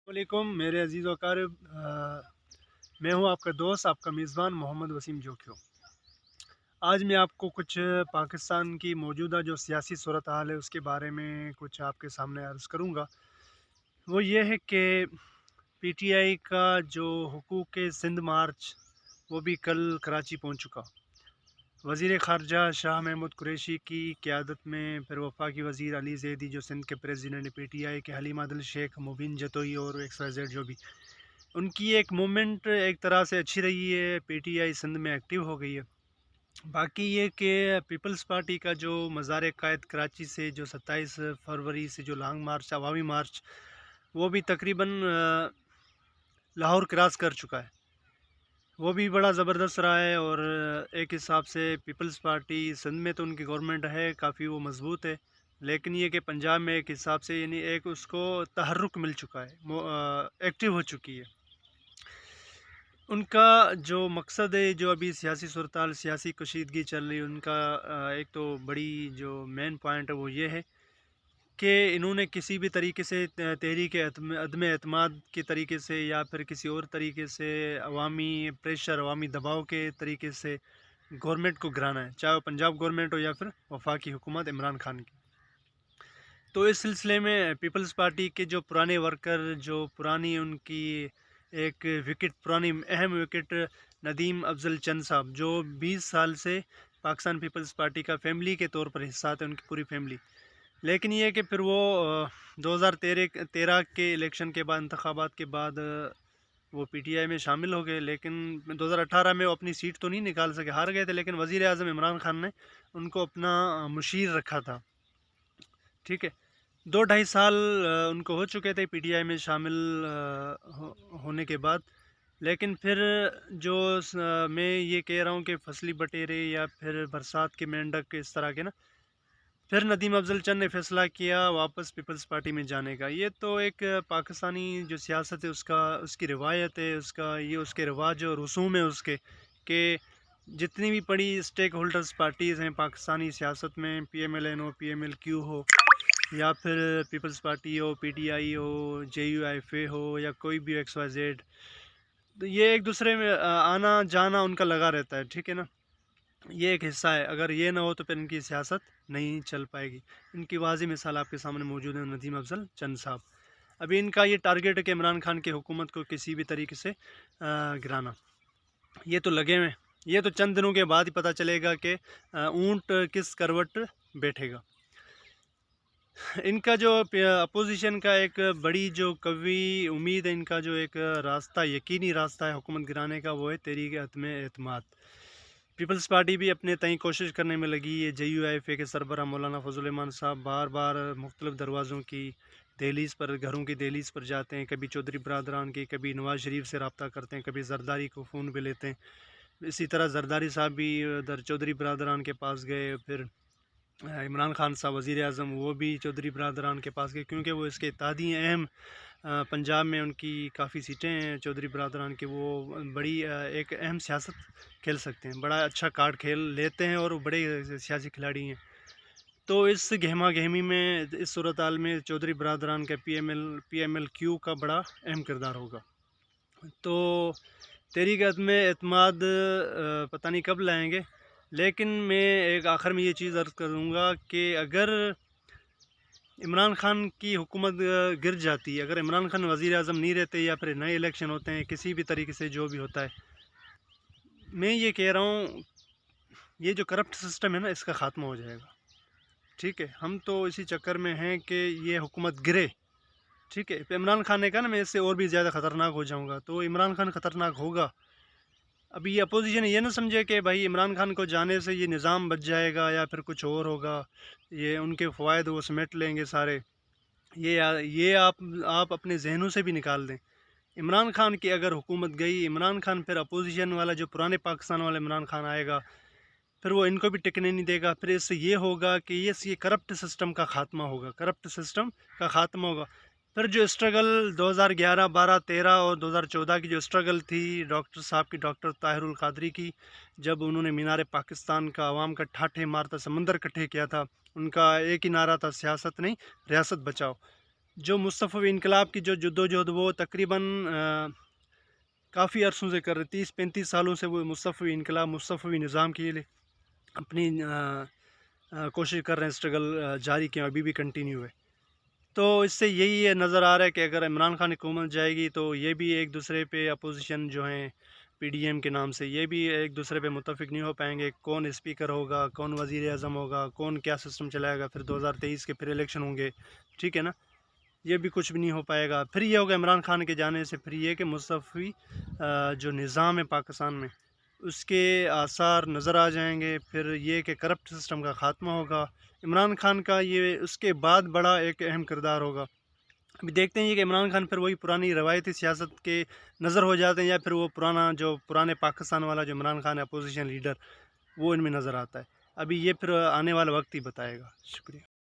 वालेकुम मेरे अजीज़ व अकारब, मैं हूं आपका दोस्त, आपका मेज़बान मोहम्मद वसीम जोखियो। आज मैं आपको कुछ पाकिस्तान की मौजूदा जो सियासी सूरत हाल है उसके बारे में कुछ आपके सामने अर्ज़ करूंगा। वो ये है कि पीटीआई का जो हुकूक सिंध मार्च वो भी कल कराची पहुंच चुका। वज़ीर ख़ारजा शाह महमूद कुरैशी की क़यादत में फिर वफाकी वज़ीर अली ज़ैदी जो सिंध के प्रेसिडेंट, पीटीआई के हलीम आदिल शेख, मुबीन जतोई और XYZ जो भी उनकी एक मूवमेंट एक तरह से अच्छी रही है। पीटीआई सिंध में एक्टिव हो गई है। बाकी ये कि पीपल्स पार्टी का जो मज़ार कायद कराची से जो 27 फरवरी से जो लॉन्ग मार्च, अवामी मार्च, वो भी तकरीबन लाहौर क्रॉस कर चुका है। वो भी बड़ा ज़बरदस्त रहा है। और एक हिसाब से पीपल्स पार्टी सिंध में तो उनकी गवर्नमेंट है, काफ़ी वो मज़बूत है, लेकिन ये कि पंजाब में एक हिसाब से यानी एक उसको तहर्रुक मिल चुका है, एक्टिव हो चुकी है। उनका जो मकसद है, जो अभी सियासी सूरत-हाल, सियासी कशीदगी चल रही है, उनका एक तो बड़ी जो मेन पॉइंट है वो ये है कि इन्होंने किसी भी तरीके से तहरीक अदम एतमाद के तरीके से या फिर किसी और तरीके से अवामी प्रेशर, अवामी दबाव के तरीके से गवर्नमेंट को गिराना है, चाहे वो पंजाब गवर्नमेंट हो या फिर वफाकी हुकूमत इमरान खान की। तो इस सिलसिले में पीपल्स पार्टी के जो पुराने वर्कर, जो पुरानी उनकी एक विकेट, पुरानी अहम विकेट नदीम अफजल चंद साहब, जो 20 साल से पाकिस्तान पीपल्स पार्टी का फैमिली के तौर पर हिस्सा थे, उनकी पूरी फैमिली। लेकिन ये कि फिर वो 2013 के इलेक्शन के बाद, इंतखाबात के बाद वो पीटीआई में शामिल हो गए। लेकिन 2018 में वो अपनी सीट तो नहीं निकाल सके, हार गए थे, लेकिन वज़ीर आज़म इमरान खान ने उनको अपना मुशीर रखा था। ठीक है, 2-2.5 साल उनको हो चुके थे पीटीआई में शामिल होने के बाद। लेकिन फिर जो मैं ये कह रहा हूँ कि फसली बटेरे या फिर बरसात के मेंढक, इस तरह के ना, फिर नदीम अफजल चंद ने फैसला किया वापस पीपल्स पार्टी में जाने का। ये तो एक पाकिस्तानी जो सियासत है उसका, उसकी रिवायत है, उसका ये उसके रिवाज और रसूम है उसके, कि जितनी भी बड़ी स्टेक होल्डर्स पार्टीज़ हैं पाकिस्तानी सियासत में, PMLN हो, PMLQ हो, या फिर पीपल्स पार्टी हो, PTI हो, JUIFA हो, या कोई भी XYZ, तो ये एक दूसरे में आना जाना उनका लगा रहता है। ठीक है ना, ये एक हिस्सा है। अगर ये ना हो तो फिर इनकी सियासत नहीं चल पाएगी। इनकी वाज़ी मिसाल आपके सामने मौजूद है, नदीम अफजल चंद साहब। अभी इनका ये टारगेट है कि इमरान खान की हुकूमत को किसी भी तरीके से गिराना। ये तो लगे हुए, ये तो चंद दिनों के बाद ही पता चलेगा कि ऊँट किस करवट बैठेगा। इनका जो अपोजिशन का एक बड़ी जो कवी उम्मीद है, इनका जो एक रास्ता, यकीनी रास्ता है हुकूमत गिराने का, वो है तहरीक अदम एतमाद। पीपल्स पार्टी भी अपने तय कोशिश करने में लगी है। JUIFA के सरबराह मौलाना फजल रहमान साहब बार बार मुख्तलिफ दरवाज़ों की दहलीज़ पर, घरों की दहलीज़ पर जाते हैं, कभी चौधरी बरदरान की, कभी नवाज़ शरीफ से रब्ता करते हैं, कभी जरदारी को फ़ोन पे लेते हैं। इसी तरह जरदारी साहब भी उधर चौधरी बरदरान के पास गए। फिर इमरान खान साहब वज़ीर आज़म, वो भी चौधरी बरदरान के पास गए, क्योंकि वो इसके इत्तेहादी अहम पंजाब में उनकी काफ़ी सीटें हैं चौधरी बरदरान के, वो बड़ी एक अहम सियासत खेल सकते हैं, बड़ा अच्छा कार्ड खेल लेते हैं और वो बड़े सियासी खिलाड़ी हैं। तो इस गहमा गहमी में, इस सूरत हाल में चौधरी बरदरान का PMLQ का बड़ा अहम किरदार होगा। तो तहरीक अदम एतमाद पता नहीं कब लाएंगे, लेकिन मैं एक आखिर में ये चीज़ अर्ज़ करूँगा कि अगर इमरान खान की हुकूमत गिर जाती है, अगर इमरान खान वज़ीर आज़म नहीं रहते या फिर नए इलेक्शन होते हैं, किसी भी तरीके से जो भी होता है, मैं ये कह रहा हूँ ये जो करप्ट सिस्टम है ना, इसका ख़ात्मा हो जाएगा। ठीक है, हम तो इसी चक्कर में हैं कि ये हुकूमत गिरे। ठीक है, तो इमरान खान ने कहा ना मैं इससे और भी ज़्यादा ख़तरनाक हो जाऊँगा, तो इमरान खान ख़तरनाक होगा। अभी ये अपोजिशन ये ना समझे कि भाई इमरान खान को जाने से ये निज़ाम बच जाएगा या फिर कुछ और होगा, ये उनके फ़वायद वो समेट लेंगे सारे। ये आप अपने जहनों से भी निकाल दें। इमरान खान की अगर हुकूमत गई, इमरान खान फिर अपोजिशन वाला जो पुराने पाकिस्तान वाला इमरान खान आएगा, फिर वो इनको भी टिकने नहीं देगा। फिर इससे ये होगा कि ये करप्ट सिस्टम का ख़ात्मा होगा, करप्ट सिस्टम का ख़ात्मा होगा। फिर जो स्ट्रगल 2011, 12, 13 और 2014 की जो स्ट्रगल थी डॉक्टर साहब की, डॉक्टर ताहिरुल कादरी की, जब उन्होंने मीनार पाकिस्तान का आवाम का ठाठे मारता समंदर इकट्ठे किया था, उनका एक ही नारा था, सियासत नहीं रियासत बचाओ। جو مصطفی انقلاب کی جو جدوجہد وہ تقریباً کافی عرصوں سے کر رہے، 30-35 سالوں سے وہ مصطفی انقلاب مصطفی نظام کے لیے اپنی کوشش کر رہے ہیں، اسٹرگل جاری کیا، ابھی بھی کنٹینیو ہے۔ تو اس سے یہی نظر آ رہا ہے کہ اگر عمران خان حکومت جائے گی تو یہ بھی ایک دوسرے پہ اپوزیشن جو ہیں پی ڈی ایم کے نام سے، یہ بھی ایک دوسرے پہ متفق نہیں ہو پائیں گے، کون اسپیکر ہوگا، کون وزیر اعظم ہوگا، کون کیا سسٹم چلائے گا، پھر 2023 کے پھر الیکشن ہوں گے، ٹھیک ہے نا، یہ بھی کچھ بھی نہیں ہو پائے گا۔ پھر یہ ہوگا عمران خان کے جانے سے، پھر یہ کہ مصطفی جو نظام ہے پاکستان میں اس کے آثار نظر آ جائیں گے، پھر یہ کہ کرپٹ سسٹم کا خاتمہ ہوگا۔ عمران خان کا یہ اس کے بعد بڑا ایک اہم کردار ہوگا۔ ابھی دیکھتے ہیں کہ عمران خان پھر وہی پرانی روایتی سیاست کے نظر ہو جاتے ہیں، یا پھر وہ پرانے پاکستان والا جو عمران خان ہے اپوزیشن لیڈر، وہ ان میں نظر آتا ہے۔ ابھی یہ پھر آنے والا وقت ہی بتائے گا۔ شکریہ۔